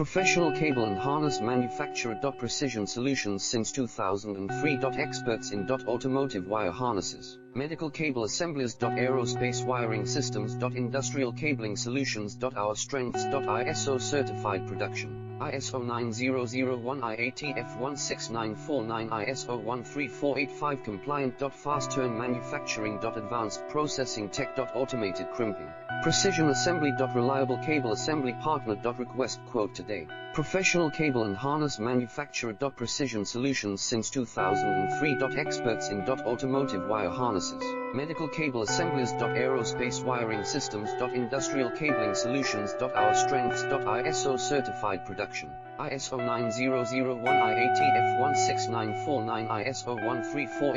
Professional cable and harness manufacturer. Precision solutions since 2003. Experts in automotive wire harnesses, medical cable assemblies. Aerospace wiring systems. Industrial cabling solutions. Our strengths. ISO certified production. ISO 9001 IATF 16949 ISO 13485 compliant. Fast turn manufacturing. Advanced processing tech. Automated crimping, precision assembly. Reliable cable assembly partner. Request quote today. Professional cable and harness manufacturer. Precision solutions since 2003. Experts in automotive wire harnesses, medical cable assemblies. Aerospace wiring systems. Industrial cabling solutions. Our strengths. ISO certified production. ISO 9001 IATF 16949 ISO 13485